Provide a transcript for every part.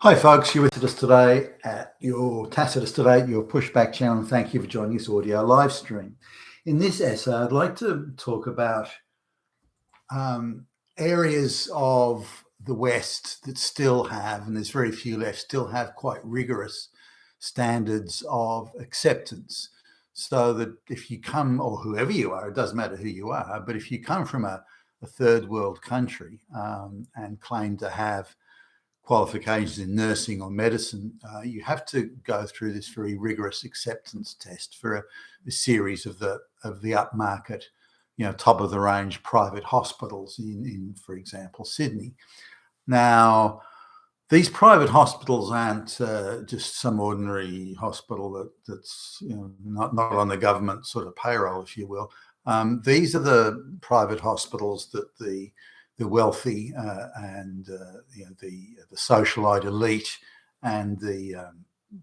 Hi, folks. You're with us today at your your pushback channel. And thank you for joining this audio live stream. In this essay, I'd like to talk about areas of the West that still have, and there's very few left, still have quite rigorous standards of acceptance. So that if you come, or whoever you are, it doesn't matter who you are, but if you come from a third world country and claim to have qualifications in nursing or medicine, you have to go through this very rigorous acceptance test for a series of the upmarket, top of the range private hospitals in, for example, Sydney. Now, these private hospitals aren't just some ordinary hospital that's not on the government sort of payroll, if you will. These are the private hospitals that the wealthy and the socialite elite and the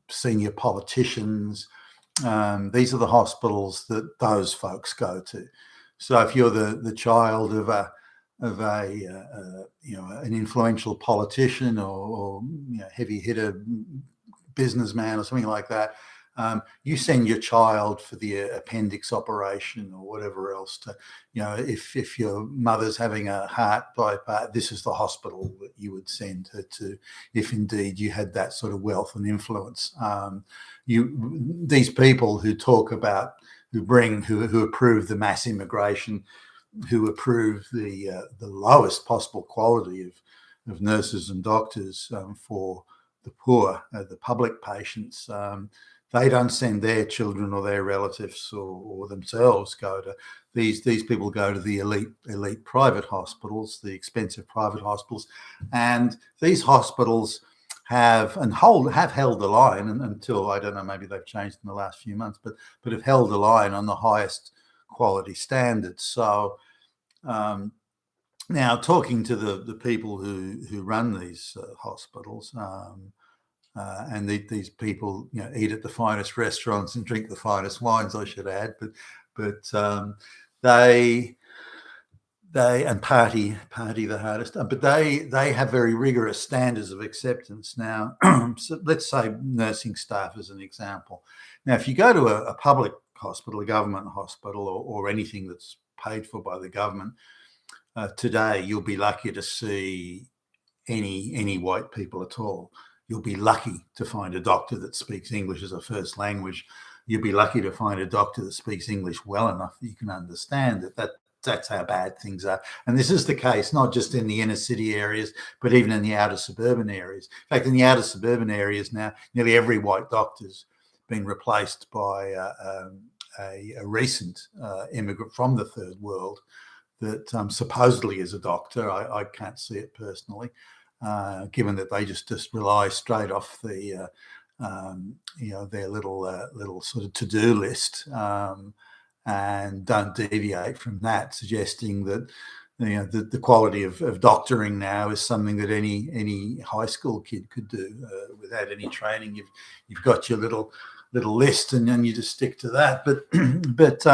senior politicians. These are the hospitals that those folks go to. So if you're the child of an influential politician or heavy hitter businessman or something like that, you send your child for the appendix operation or whatever else to, if your mother's having a heart bypass, this is the hospital that you would send her to if indeed you had that sort of wealth and influence. These people who talk about, who approve the mass immigration, who approve the lowest possible quality of nurses and doctors for the poor, the public patients. They don't send their children or their relatives or themselves go to these people go to the elite private hospitals, the expensive private hospitals, and these hospitals have held the line until, I don't know, maybe they've changed in the last few months, but have held the line on the highest quality standards. So now, talking to the people who run these hospitals. And these people, eat at the finest restaurants and drink the finest wines, I should add, but they and party the hardest. But they have very rigorous standards of acceptance. Now, so let's say nursing staff as an example. Now, if you go to a public hospital, a government hospital, or anything that's paid for by the government, today you'll be lucky to see any white people at all. You'll be lucky to find a doctor that speaks English as a first language. You'll be lucky to find a doctor that speaks English well enough that you can understand it. That's how bad things are. And this is the case, not just in the inner city areas, but even in the outer suburban areas. In fact, in the outer suburban areas now, nearly every white doctor's been replaced by a recent immigrant from the third world that supposedly is a doctor. I can't see it personally. Given that they just rely straight off the their little sort of to-do list and don't deviate from that, suggesting that the quality of doctoring now is something that any high school kid could do without any training. You've got your little list and then you just stick to that. But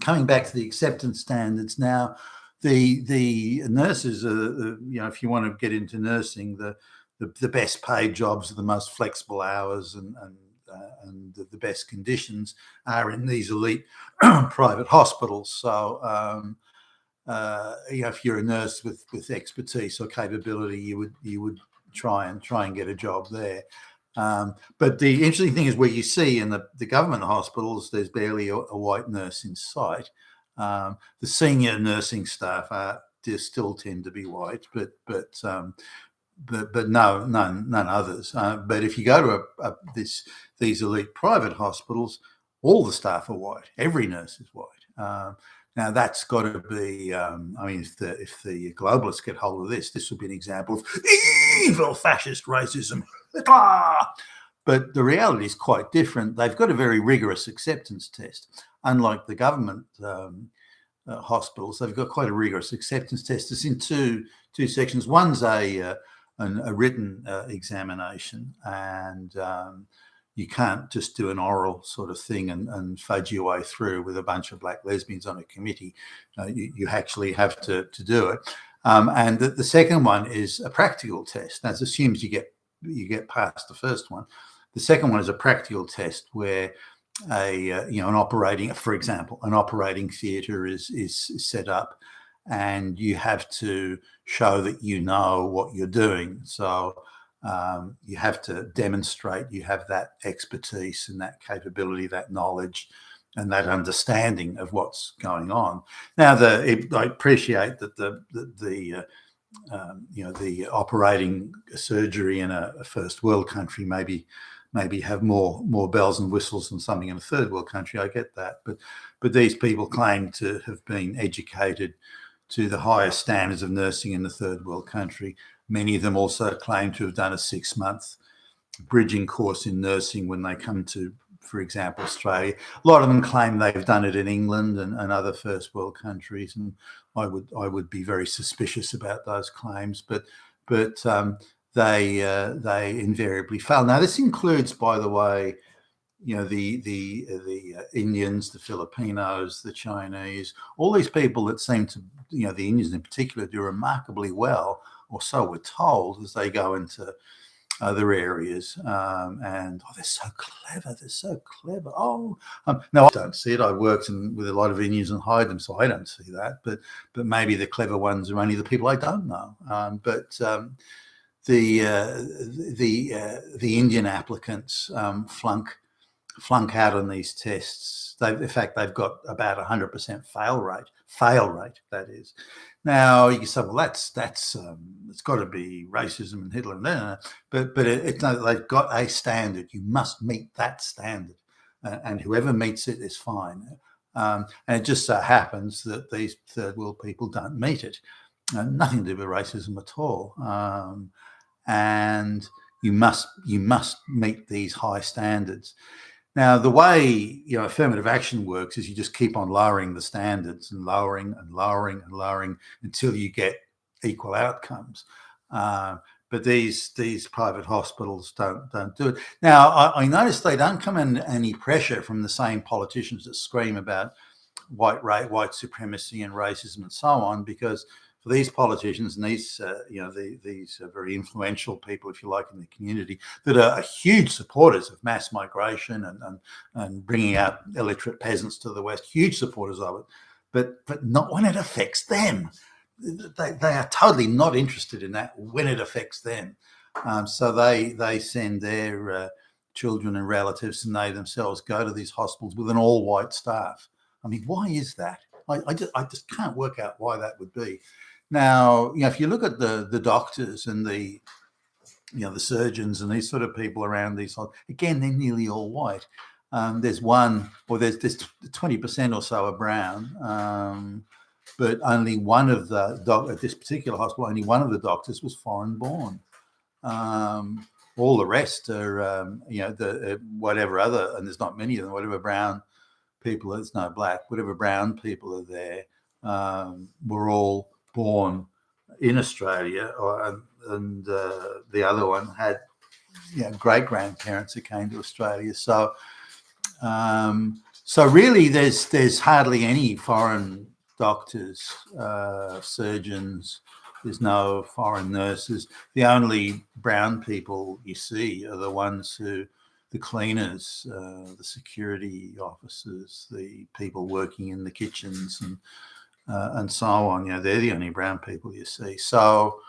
coming back to the acceptance standards now. The nurses are, if you want to get into nursing, the best paid jobs are the most flexible hours and the best conditions are in these elite private hospitals. So, if you're a nurse with expertise or capability, you would try and get a job there. But the interesting thing is where you see in the government hospitals, there's barely a white nurse in sight. The senior nursing staff still tend to be white, but none others. But if you go to these elite private hospitals, all the staff are white. Every nurse is white. Now that's got to be. If the globalists get hold of this would be an example of evil fascist racism. But the reality is quite different. They've got a very rigorous acceptance test. Unlike the government hospitals, they've got quite a rigorous acceptance test. It's in two sections. One's a written examination, and you can't just do an oral sort of thing and fudge your way through with a bunch of black lesbians on a committee. You actually have to do it. And the second one is a practical test. That assumes you get you get past the first one. The second one is a practical test where an operating, for example, an operating theatre is set up, and you have to show that you know what you're doing. So you have to demonstrate you have that expertise and that capability, that knowledge, and that understanding of what's going on. Now, I appreciate that the operating surgery in a first world country maybe have more bells and whistles than something in a third world country. I get that, but these people claim to have been educated to the highest standards of nursing in the third world country. Many of them also claim to have done a 6-month bridging course in nursing when they come to, for example, Australia. A lot of them claim they've done it in England and other first world countries, and I would be very suspicious about those claims. But they invariably fail. Now, this includes, by the way, the Indians, the Filipinos, the Chinese, all these people that seem to, the Indians in particular, do remarkably well, or so we're told, as they go into other areas, and they're so clever. They're so clever. No, I don't see it. I worked with a lot of Indians and hired them, so I don't see that. But maybe the clever ones are only the people I don't know. The Indian applicants flunk out on these tests. In fact, they've got about 100% fail rate. That is. Now you can say, well, that's it's got to be racism and Hitler, but they've got a standard. You must meet that standard, and whoever meets it is fine. And it just so happens that these third world people don't meet it. Nothing to do with racism at all. And you must meet these high standards. Now, the way affirmative action works is you just keep on lowering the standards and lowering until you get equal outcomes. But these private hospitals don't do it. Now, I noticed they don't come under any pressure from the same politicians that scream about white supremacy and racism and so on, because for these politicians and these very influential people, if you like, in the community, that are huge supporters of mass migration and bringing out illiterate peasants to the West, huge supporters of it, but not when it affects them. They are totally not interested in that when it affects them. So they send their children and relatives, and they themselves go to these hospitals with an all-white staff. I mean, why is that? I just can't work out why that would be. Now, if you look at the doctors and the surgeons and these sort of people around these, again, they're nearly all white. There's 20% or so are brown, but only one of at this particular hospital, only one of the doctors was foreign born. All the rest are, whatever other, and there's not many of them, whatever brown people, there's no black, whatever brown people are there, were all born in Australia, and the other one had great grandparents who came to Australia. So really, there's hardly any foreign doctors, surgeons. There's no foreign nurses. The only brown people you see are the ones the cleaners, the security officers, the people working in the kitchens, and so on. They're the only brown people you see. So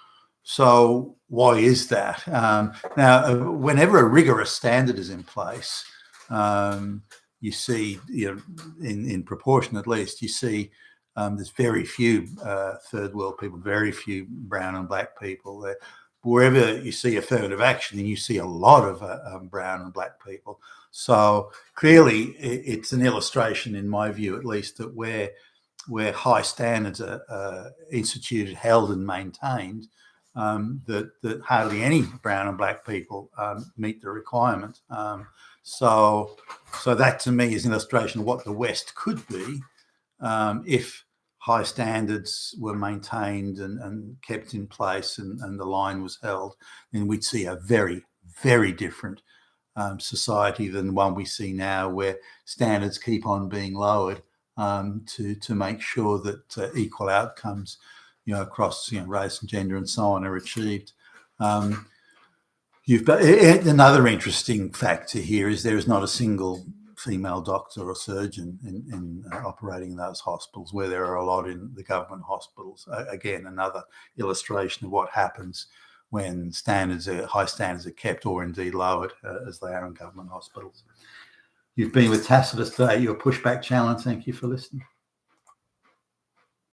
why is that? Now, whenever a rigorous standard is in place, you see, in proportion at least, you see there's very few third world people, very few brown and black people there. Wherever you see affirmative action, and you see a lot of brown and black people. So clearly, it's an illustration, in my view, at least, that where high standards are instituted, held, and maintained, that hardly any brown and black people meet the requirement. So that, to me, is an illustration of what the West could be if high standards were maintained and kept in place, and the line was held. Then we'd see a very, very different society than the one we see now, where standards keep on being lowered to make sure that equal outcomes, across race and gender and so on, are achieved. Another interesting factor here is there is not a single female doctor or surgeon in operating in those hospitals, where there are a lot in the government hospitals. Again, another illustration of what happens when high standards are kept, or indeed lowered, as they are in government hospitals. You've been with Tacitus today, your Pushback Challenge. Thank you for listening.